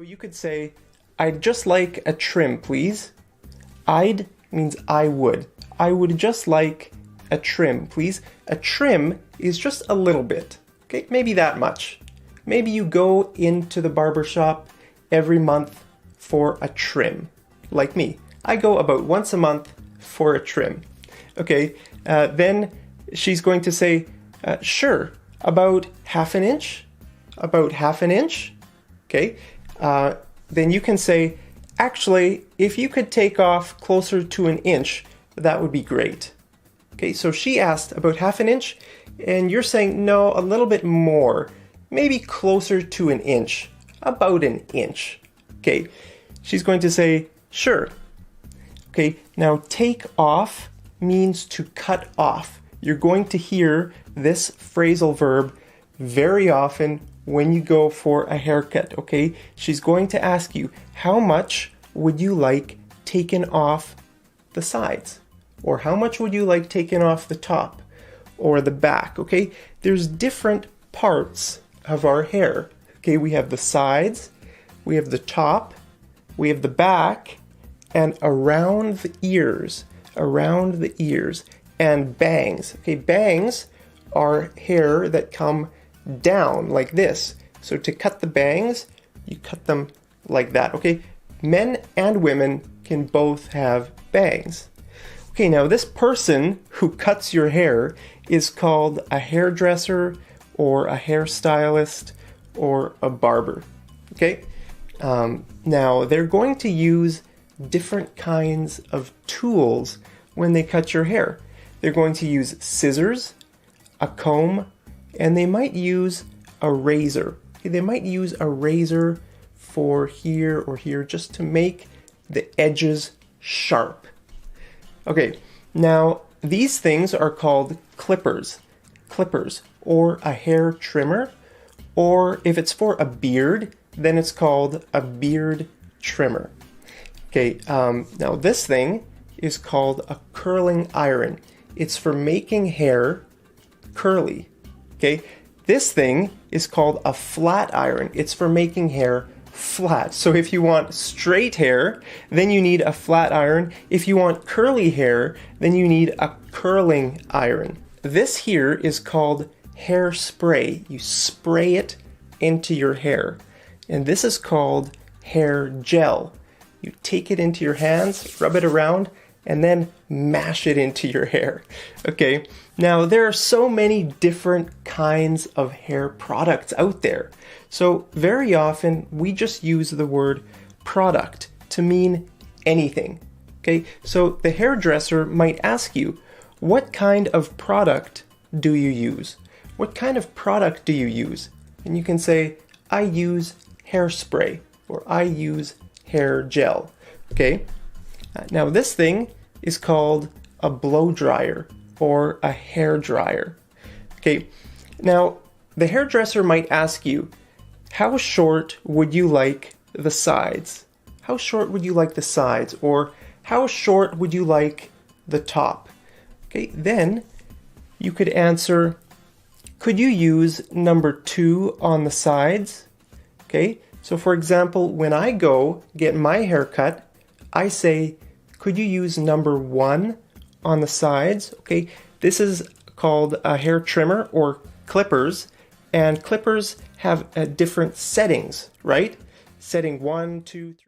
So you could say, I'd just like a trim, please. I'd means I would. I would just like a trim, please. A trim is just a little bit, okay? Maybe that much. Maybe you go into the barber shop every month for a trim, like me. I go about once a month for a trim. Okay, then she's going to say, sure, about half an inch? About half an inch? Okay, then you can say, actually, if you could take off closer to an inch, that would be great. Okay, so she asked about half an inch, and you're saying, no, a little bit more, maybe closer to an inch, about an inch. Okay, she's going to say, sure. Okay, now take off means to cut off. You're going to hear this phrasal verb very often when you go for a haircut, okay? She's going to ask you, how much would you like taken off the sides? Or how much would you like taken off the top or the back, okay? There's different parts of our hair, okay? We have the sides, we have the top, we have the back, and around the ears, and bangs. Okay, bangs are hair that come down like this. So to cut the bangs, you cut them like that, okay? Men and women can both have bangs. Okay, now this person who cuts your hair is called a hairdresser or a hairstylist or a barber, okay? Now they're going to use different kinds of tools when they cut your hair. They're going to use scissors, a comb, and they might use a razor. Okay, they might use a razor for here or here just to make the edges sharp. Okay, now these things are called clippers, or a hair trimmer, or if it's for a beard, then it's called a beard trimmer. Okay, now this thing is called a curling iron. It's for making hair curly. Okay, this thing is called a flat iron. It's for making hair flat. So if you want straight hair, then you need a flat iron. If you want curly hair, then you need a curling iron. This here is called hairspray. You spray it into your hair. And this is called hair gel. You take it into your hands, rub it around, and then mash it into your hair. Okay, now there are so many different kinds of hair products out there. So very often we just use the word product to mean anything. Okay, so the hairdresser might ask you, what kind of product do you use? What kind of product do you use? And you can say, I use hairspray, or I use hair gel. Okay, now this thing is called a blow dryer or a hair dryer. Okay, now the hairdresser might ask you, how short would you like the sides? How short would you like the sides? Or how short would you like the top? Okay, then you could answer, could you use number 2 on the sides? Okay, so for example, when I go get my hair cut, I say, could you use number 1 on the sides? Okay, this is called a hair trimmer or clippers, and clippers have different settings, right? Setting 1, 2, 3.